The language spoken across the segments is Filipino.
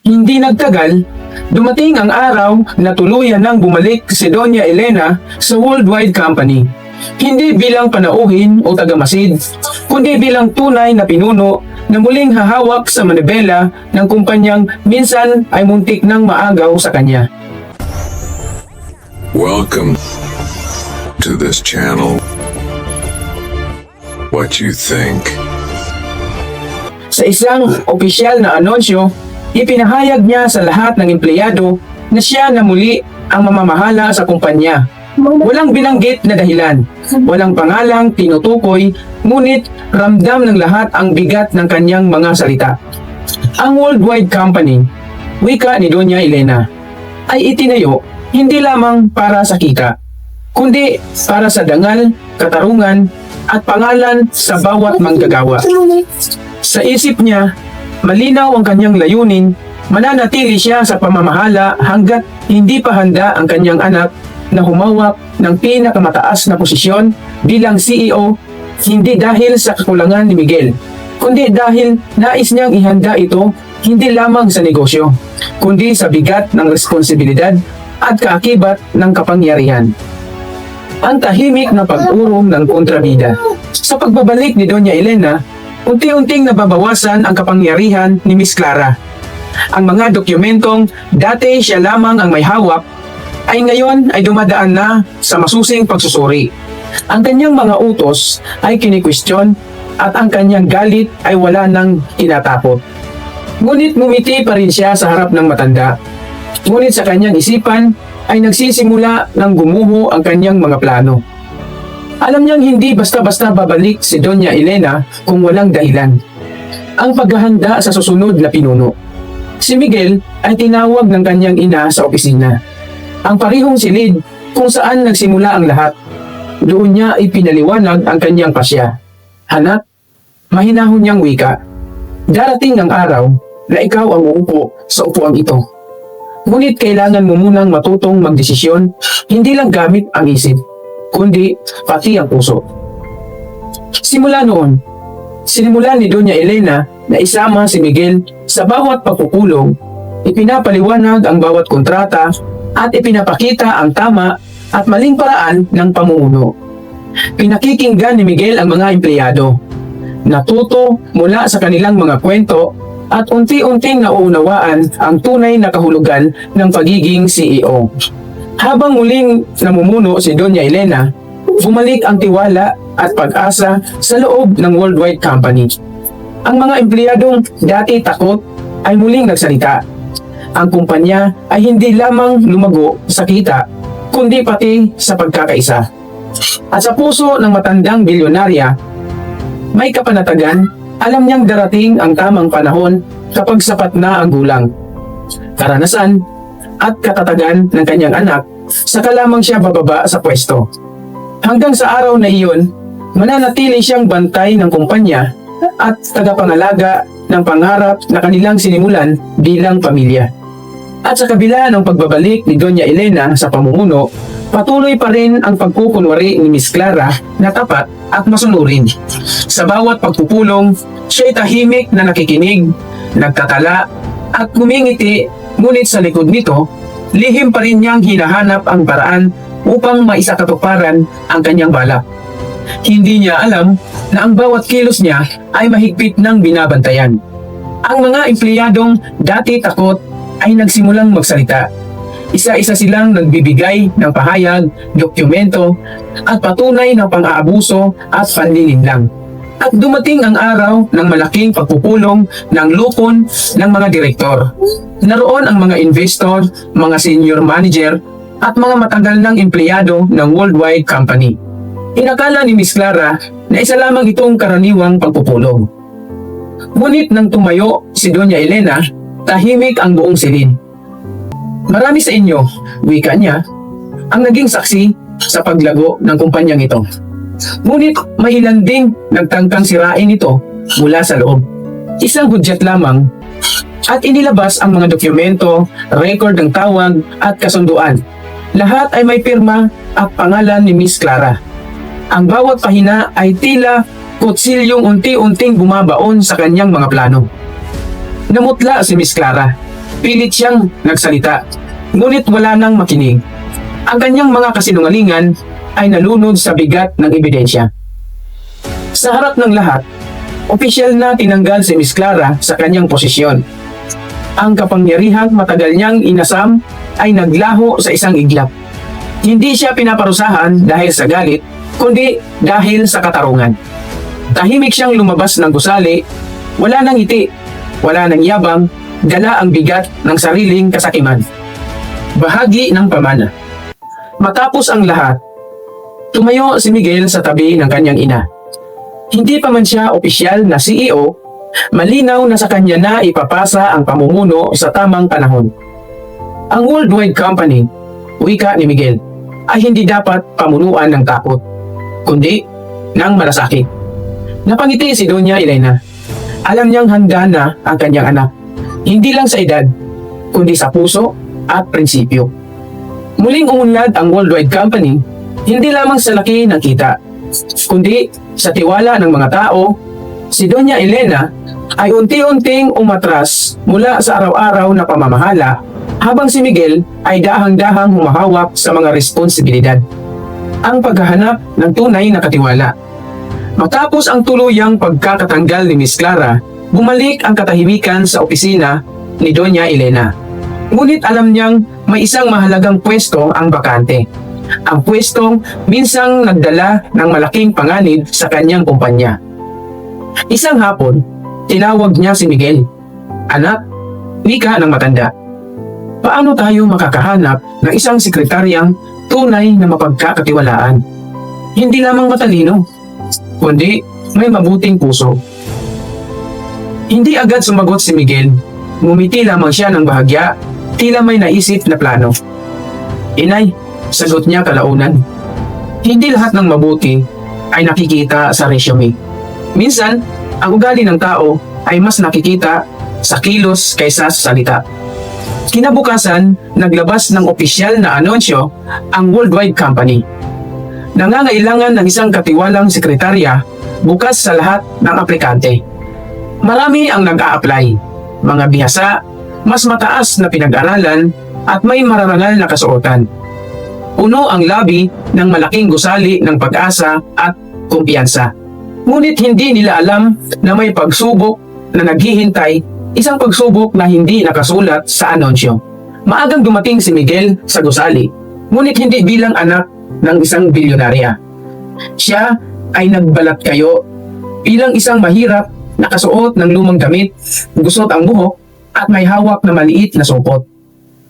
Hindi nagtagal, dumating ang araw na tuluyan nang bumalik si Doña Elena sa Worldwide Company. Hindi bilang panauhin o tagamasid, kundi bilang tunay na pinuno na muling hahawak sa manibela ng kumpanyang minsan ay muntik nang maagaw sa kanya. Welcome to this channel. What you think? Sa isang opisyal na anunsyo, ipinahayag niya sa lahat ng empleyado na siya na muli ang mamamahala sa kumpanya. Walang binanggit na dahilan, walang pangalang tinutukoy, ngunit ramdam ng lahat ang bigat ng kanyang mga salita. Ang Worldwide Company, wika ni Doña Elena, ay itinayo hindi lamang para sa kita, kundi para sa dangal, katarungan, at pangalan sa bawat manggagawa. Sa isip niya, malinaw ang kanyang layunin, mananatili siya sa pamamahala hanggat hindi pa handa ang kanyang anak na humawak ng pinakamataas na posisyon bilang CEO, hindi dahil sa kakulangan ni Miguel, kundi dahil nais niyang ihanda ito hindi lamang sa negosyo, kundi sa bigat ng responsibilidad at kaakibat ng kapangyarihan. Ang tahimik na pag-urong ng kontrabida. Sa pagbabalik ni Doña Elena, unti-unting nababawasan ang kapangyarihan ni Miss Clara. Ang mga dokumentong dati siya lamang ang may hawak ay ngayon ay dumadaan na sa masusing pagsusuri. Ang kanyang mga utos ay kinikwestiyon at ang kanyang galit ay wala nang tinatapot. Ngunit ngumiti pa rin siya sa harap ng matanda. Ngunit sa kanyang isipan ay nagsisimula ng gumuho ang kanyang mga plano. Alam niyang hindi basta-basta babalik si Doña Elena kung walang dahilan. Ang paghahanda sa susunod na pinuno. Si Miguel ay tinawag ng kanyang ina sa opisina. Ang parihong silid kung saan nagsimula ang lahat. Doon niya ipinaliwanag ang kanyang pasya. Anak, mahinahon niyang wika. Darating ang araw na ikaw ang uupo sa upuan ito. Ngunit kailangan mo munang matutong magdesisyon, hindi lang gamit ang isip, kundi pati ang puso. Simula noon, sinimulan ni Doña Elena na isama si Miguel sa bawat pagkukulong, ipinapaliwanag ang bawat kontrata at ipinapakita ang tama at maling paraan ng pamumuno. Pinakikinggan ni Miguel ang mga empleyado, natuto mula sa kanilang mga kwento at unti-unting nauunawaan ang tunay na kahulugan ng pagiging CEO. Habang muling namumuno si Doña Elena, bumalik ang tiwala at pag-asa sa loob ng Worldwide Company. Ang mga empleyadong dati takot ay muling nagsalita. Ang kumpanya ay hindi lamang lumago sa kita, kundi pati sa pagkakaisa. At sa puso ng matandang bilyonarya, may kapanatagan. Alam niyang darating ang tamang panahon kapag sapat na ang gulang, karanasan at katatagan ng kanyang anak, saka lamang siya bababa sa pwesto. Hanggang sa araw na iyon, mananatili siyang bantay ng kumpanya at tagapangalaga ng pangarap na kanilang sinimulan bilang pamilya. At sa kabila ng pagbabalik ni Doña Elena sa pamumuno, patuloy pa rin ang pagkukunwari ni Miss Clara na tapat at masunurin. Sa bawat pagpupulong, siya'y tahimik na nakikinig, nagtatala at ngumingiti, ngunit sa likod nito, lihim pa rin niyang hinahanap ang paraan upang maisakatuparan ang kanyang balak. Hindi niya alam na ang bawat kilos niya ay mahigpit ng binabantayan. Ang mga empleyadong dati takot ay nagsimulang magsalita. Isa-isa silang nagbibigay ng pahayag, dokumento, at patunay ng pang-aabuso at panlilinlang. At dumating ang araw ng malaking pagpupulong ng lupon ng mga direktor. Naroon ang mga investor, mga senior manager, at mga matagal ng empleyado ng Worldwide Company. Inakala ni Miss Clara na isa lamang itong karaniwang pagpupulong. Ngunit nang tumayo si Doña Elena, tahimik ang buong silid. Marami sa inyo, wika niya, ang naging saksi sa paglago ng kumpanyang ito. Ngunit may ilan ding nagtangkang sirain ito mula sa loob. Isang hudyat lamang at inilabas ang mga dokumento, record ng tawag at kasunduan. Lahat ay may pirma at pangalan ni Miss Clara. Ang bawat pahina ay tila kutsilyong unti-unting bumabaon sa kanyang mga plano. Namutla si Miss Clara. Pilit siyang nagsalita, ngunit wala nang makinig. Ang kanyang mga kasinungalingan ay nalunod sa bigat ng ebidensya. Sa harap ng lahat, opisyal na tinanggal si Miss Clara sa kanyang posisyon. Ang kapangyarihang matagal niyang inasam ay naglaho sa isang iglap. Hindi siya pinaparusahan dahil sa galit, kundi dahil sa katarungan. Tahimik siyang lumabas ng gusali, wala nang ngiti, wala nang yabang, dala ang bigat ng sariling kasakiman. Bahagi ng pamana. Matapos ang lahat, tumayo si Miguel sa tabi ng kanyang ina. Hindi pa man siya opisyal na CEO, malinaw na sa kanya na ipapasa ang pamumuno sa tamang panahon. Ang worldwide company, wika ni Miguel, ay hindi dapat pamunuan ng takot, kundi ng malasakit. Napangiti si Doña Elena. Alam niyang handa na ang kanyang anak, hindi lang sa edad, kundi sa puso at prinsipyo. Muling umunlad ang worldwide company, hindi lamang sa laki ng kita, kundi sa tiwala ng mga tao. Si Doña Elena ay unti-unting umatras mula sa araw-araw na pamamahala, habang si Miguel ay dahang-dahang humahawak sa mga responsibilidad. Ang paghahanap ng tunay na katiwala. Matapos ang tuluyang pagkakatanggal ni Miss Clara, bumalik ang katahimikan sa opisina ni Doña Elena. Ngunit alam niyang may isang mahalagang pwesto ang bakante. Ang pwestong minsang nagdala ng malaking panganib sa kanyang kumpanya. Isang hapon, tinawag niya si Miguel. Anak, wika ng matanda. Paano tayo makakahanap ng isang sekretaryang tunay na mapagkakatiwalaan? Hindi lamang matalino, kundi may mabuting puso. Hindi agad sumagot si Miguel. Ngumiti lamang siya ng bahagya, tila may naisip na plano. Inay, sagot niya kalaunan. Hindi lahat ng mabuti ay nakikita sa resume. Minsan, ang ugali ng tao ay mas nakikita sa kilos kaysa sa salita. Kinabukasan, naglabas ng opisyal na anunsyo ang worldwide company. Nangangailangan ng isang katiwalang sekretarya bukas sa lahat ng aplikante. Marami ang nag-a-apply, mga bihasa, mas mataas na pinag-aralan at may mararangal na kasuotan. Puno ang lobby ng malaking gusali ng pag-asa at kumpiyansa. Ngunit hindi nila alam na may pagsubok na naghihintay, isang pagsubok na hindi nakasulat sa anunsyo. Maagang dumating si Miguel sa gusali, ngunit hindi bilang anak ng isang bilyonarya. Siya ay nagbalat kayo bilang isang mahirap, nakasuot ng lumang damit, gusot ang buhok, at may hawak na maliit na supot.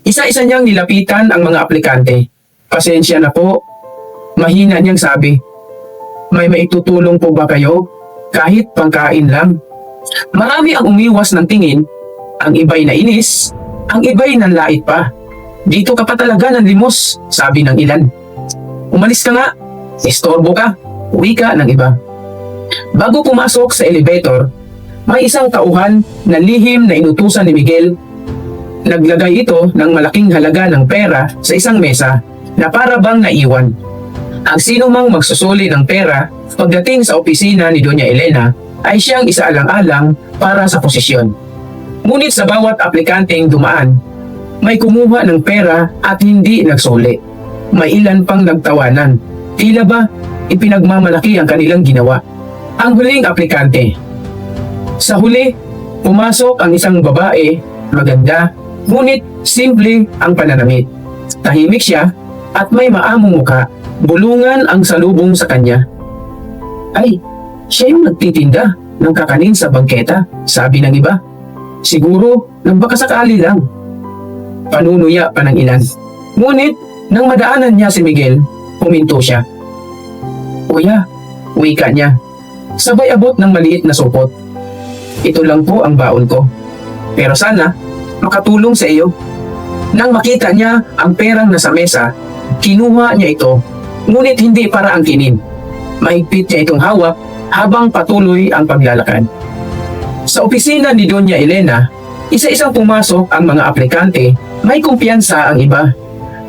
Isa-isa niyang nilapitan ang mga aplikante. Pasensya na po, mahina niyang sabi. May maitutulong po ba kayo? Kahit pangkain lang. Marami ang umiwas ng tingin, ang iba'y nainis, ang iba'y nanlait pa. Dito ka pa talaga ng limos, sabi ng ilan. Umalis ka nga, istorbo ka, uwi ka ng iba. Bago pumasok sa elevator, may isang tauhan na lihim na inutusan ni Miguel. Naglagay ito ng malaking halaga ng pera sa isang mesa na para bang naiwan. Ang sinumang magsusuli ng pera pagdating sa opisina ni Doña Elena ay siyang isaalang-alang para sa posisyon. Ngunit sa bawat aplikanteng dumaan, may kumuha ng pera at hindi nagsuli. May ilan pang nagtawanan. Tila ba ipinagmamalaki ang kanilang ginawa. Ang huling aplikante. Sa huli, pumasok ang isang babae, maganda, ngunit simple ang pananamit. Tahimik siya at may maamong muka. Bulungan ang salubong sa kanya. Ay, siya yung nagtitinda ng kakanin sa bangketa, sabi ng iba. Siguro, nagbakasakali lang. Panunuya pa ng ilan. Ngunit, nang madaanan niya si Miguel, huminto siya. Kuya, wika niya. Sabay abot ng maliit na supot. Ito lang po ang baon ko. Pero sana, makatulong sa iyo. Nang makita niya ang perang nasa mesa, kinuha niya ito, ngunit hindi para angkinin. Mahigpit niya itong hawak habang patuloy ang paglalakad. Sa opisina ni Doña Elena, isa-isang pumasok ang mga aplikante, may kumpiyansa ang iba.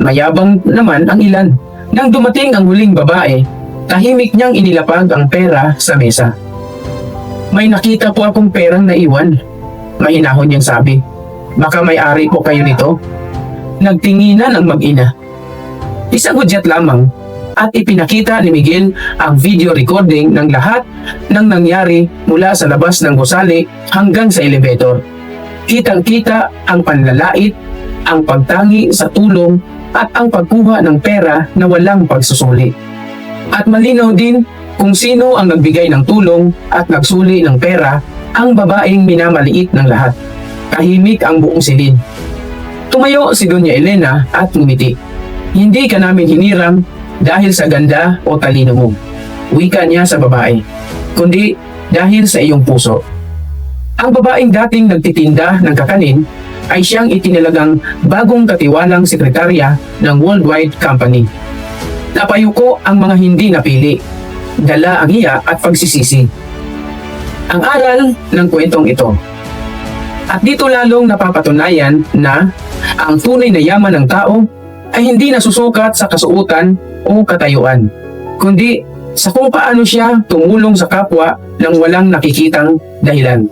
Mayabang naman ang ilan. Nang dumating ang huling babae, tahimik niyang inilapag ang pera sa mesa. May nakita po akong perang naiwan, mahinahon niyang sabi. Baka may-ari po kayo nito. Nagtinginan ang mag-ina. Isang hudyat lamang at ipinakita ni Miguel ang video recording ng lahat ng nangyari mula sa labas ng gusali hanggang sa elevator. Kitang-kita ang panlalait, ang pagtangi sa tulong at ang pagkuha ng pera na walang pagsusuli. At malinaw din kung sino ang nagbigay ng tulong at nagsuli ng pera, ang babaeng minamaliit ng lahat. Tahimik ang buong silid. Tumayo si Doña Elena at ngumiti. Hindi ka namin hinirang dahil sa ganda o talino mo, wika niya sa babae, kundi dahil sa iyong puso. Ang babaeng dating nagtitinda ng kakanin ay siyang itinilagang bagong katiwalang sekretarya ng Worldwide Company. Napayuko ang mga hindi napili, dala ang hiya at pagsisisi. Ang aral ng kwentong ito. At dito lalong napapatunayan na ang tunay na yaman ng tao ay hindi nasusukat sa kasuotan o katayuan, kundi sa kung paano siya tumulong sa kapwa nang walang nakikitang dahilan.